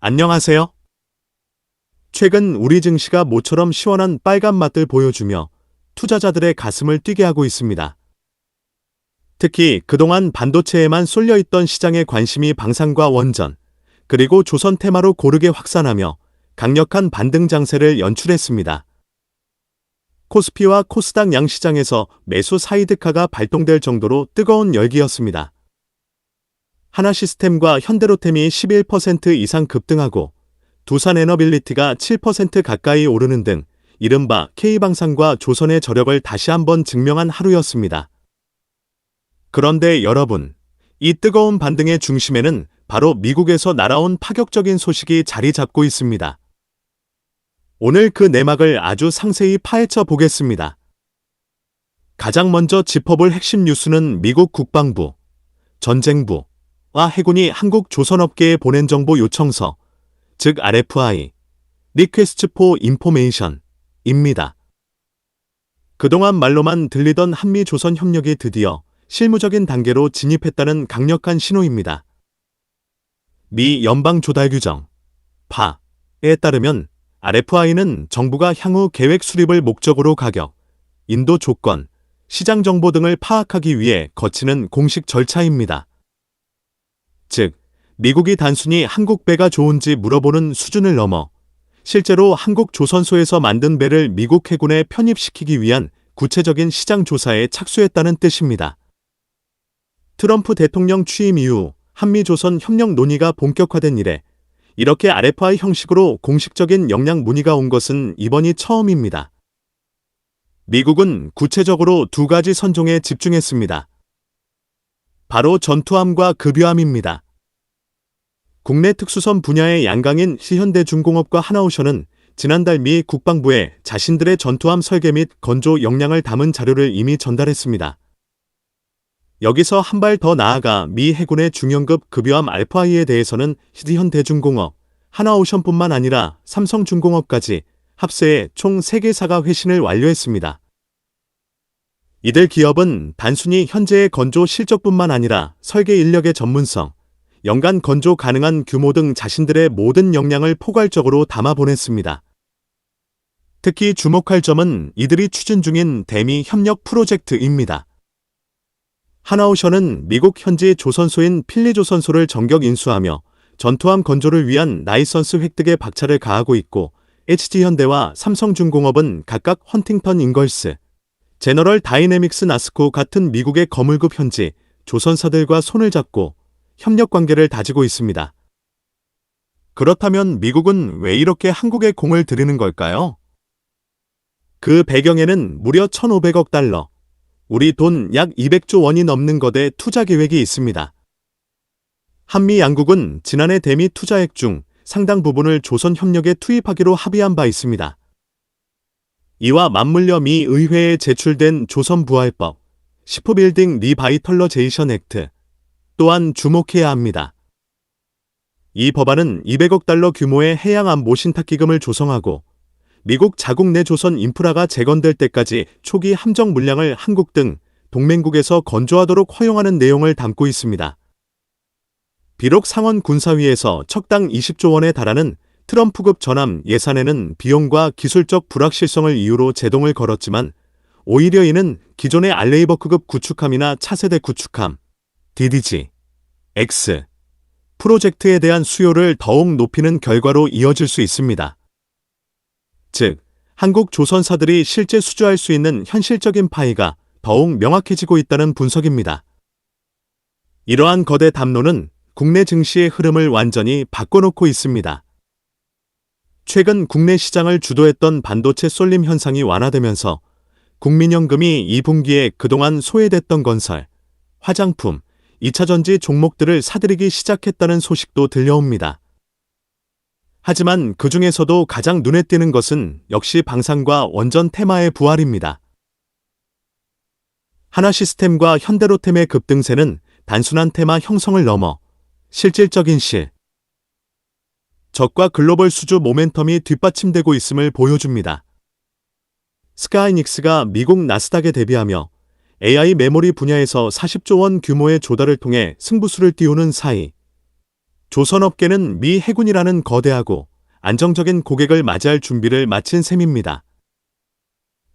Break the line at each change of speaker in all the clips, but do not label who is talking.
안녕하세요. 최근 우리 증시가 모처럼 시원한 빨간 맛을 보여주며 투자자들의 가슴을 뛰게 하고 있습니다. 특히 그동안 반도체에만 쏠려있던 시장의 관심이 방산과 원전, 그리고 조선 테마로 고르게 확산하며 강력한 반등 장세를 연출했습니다. 코스피와 코스닥 양시장에서 매수 사이드카가 발동될 정도로 뜨거운 열기였습니다. 하나시스템과 현대로템이 11% 이상 급등하고 두산에너빌리티가 7% 가까이 오르는 등 이른바 K방산과 조선의 저력을 다시 한번 증명한 하루였습니다. 그런데 여러분, 이 뜨거운 반등의 중심에는 바로 미국에서 날아온 파격적인 소식이 자리 잡고 있습니다. 오늘 그 내막을 아주 상세히 파헤쳐 보겠습니다. 가장 먼저 짚어볼 핵심 뉴스는 미국 국방부, 전쟁부와 해군이 한국 조선업계에 보낸 정보 요청서, 즉 RFI, Request for Information입니다. 그동안 말로만 들리던 한미-조선 협력이 드디어 실무적인 단계로 진입했다는 강력한 신호입니다. 미 연방조달규정, FAA에 따르면 RFI는 정부가 향후 계획 수립을 목적으로 가격, 인도 조건, 시장 정보 등을 파악하기 위해 거치는 공식 절차입니다. 즉, 미국이 단순히 한국 배가 좋은지 물어보는 수준을 넘어 실제로 한국 조선소에서 만든 배를 미국 해군에 편입시키기 위한 구체적인 시장 조사에 착수했다는 뜻입니다. 트럼프 대통령 취임 이후 한미-조선 협력 논의가 본격화된 이래 이렇게 RFI 형식으로 공식적인 역량 문의가 온 것은 이번이 처음입니다. 미국은 구체적으로 두 가지 선종에 집중했습니다. 바로 전투함과 급유함입니다. 국내 특수선 분야의 양강인 현대중공업과 하나오션은 지난달 미 국방부에 자신들의 전투함 설계 및 건조 역량을 담은 자료를 이미 전달했습니다. 여기서 한 발 더 나아가 미 해군의 중형급 급유함 알파이에 대해서는 현대중공업, 하나오션뿐만 아니라 삼성중공업까지 합세해 총 3개사가 회신을 완료했습니다. 이들 기업은 단순히 현재의 건조 실적뿐만 아니라 설계 인력의 전문성, 연간 건조 가능한 규모 등 자신들의 모든 역량을 포괄적으로 담아 보냈습니다. 특히 주목할 점은 이들이 추진 중인 대미 협력 프로젝트입니다. 하나오션은 미국 현지 조선소인 필리조선소를 정격 인수하며 전투함 건조를 위한 라이선스 획득에 박차를 가하고 있고 HD현대와 삼성중공업은 각각 헌팅턴 인걸스, 제너럴 다이내믹스 나스코 같은 미국의 거물급 현지 조선사들과 손을 잡고 협력 관계를 다지고 있습니다. 그렇다면 미국은 왜 이렇게 한국에 공을 들이는 걸까요? 그 배경에는 무려 1,500억 달러, 우리 돈 약 200조 원이 넘는 거대 투자 계획이 있습니다. 한미 양국은 지난해 대미 투자액 중 상당 부분을 조선 협력에 투입하기로 합의한 바 있습니다. 이와 맞물려 미 의회에 제출된 조선부활법, 시프빌딩 리바이털러제이션 액트 또한 주목해야 합니다. 이 법안은 200억 달러 규모의 해양안보 신탁기금을 조성하고 미국 자국 내 조선 인프라가 재건될 때까지 초기 함정 물량을 한국 등 동맹국에서 건조하도록 허용하는 내용을 담고 있습니다. 비록 상원 군사위에서 척당 20조 원에 달하는 트럼프급 전함 예산에는 비용과 기술적 불확실성을 이유로 제동을 걸었지만 오히려 이는 기존의 알레이버크급 구축함이나 차세대 구축함, DDG, X 프로젝트에 대한 수요를 더욱 높이는 결과로 이어질 수 있습니다. 즉, 한국 조선사들이 실제 수주할 수 있는 현실적인 파이가 더욱 명확해지고 있다는 분석입니다. 이러한 거대 담론은 국내 증시의 흐름을 완전히 바꿔놓고 있습니다. 최근 국내 시장을 주도했던 반도체 쏠림 현상이 완화되면서 국민연금이 2분기에 그동안 소외됐던 건설, 화장품, 2차전지 종목들을 사들이기 시작했다는 소식도 들려옵니다. 하지만 그 중에서도 가장 눈에 띄는 것은 역시 방산과 원전 테마의 부활입니다. 하나시스템과 현대로템의 급등세는 단순한 테마 형성을 넘어 실질적인 적과 글로벌 수주 모멘텀이 뒷받침되고 있음을 보여줍니다. 스카이닉스가 미국 나스닥에 대비하며 AI 메모리 분야에서 40조 원 규모의 조달을 통해 승부수를 띄우는 사이 조선업계는 미 해군이라는 거대하고 안정적인 고객을 맞이할 준비를 마친 셈입니다.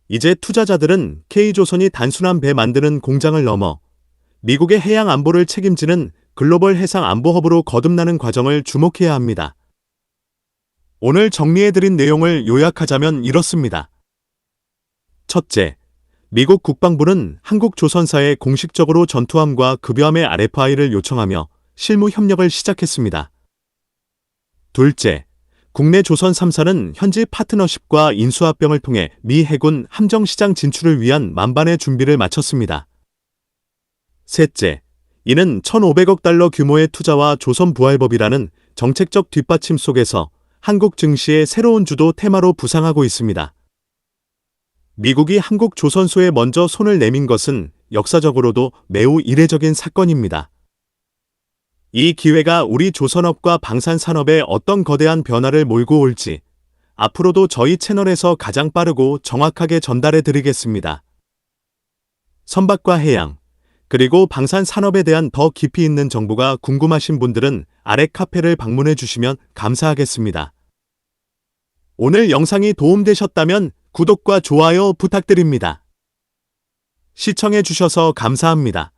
이제 투자자들은 K조선이 단순한 배 만드는 공장을 넘어 미국의 해양 안보를 책임지는 글로벌 해상 안보 허브로 거듭나는 과정을 주목해야 합니다. 오늘 정리해드린 내용을 요약하자면 이렇습니다. 첫째, 미국 국방부는 한국조선사에 공식적으로 전투함과 급여함의 RFI를 요청하며 실무 협력을 시작했습니다. 둘째, 국내 조선 3사는 현지 파트너십과 인수합병을 통해 미 해군 함정시장 진출을 위한 만반의 준비를 마쳤습니다. 셋째, 이는 1,500억 달러 규모의 투자와 조선부활법이라는 정책적 뒷받침 속에서 한국 증시의 새로운 주도 테마로 부상하고 있습니다. 미국이 한국 조선소에 먼저 손을 내민 것은 역사적으로도 매우 이례적인 사건입니다. 이 기회가 우리 조선업과 방산산업에 어떤 거대한 변화를 몰고 올지 앞으로도 저희 채널에서 가장 빠르고 정확하게 전달해 드리겠습니다. 선박과 해양, 그리고 방산산업에 대한 더 깊이 있는 정보가 궁금하신 분들은 아래 카페를 방문해 주시면 감사하겠습니다. 오늘 영상이 도움되셨다면 구독과 좋아요 부탁드립니다. 시청해 주셔서 감사합니다.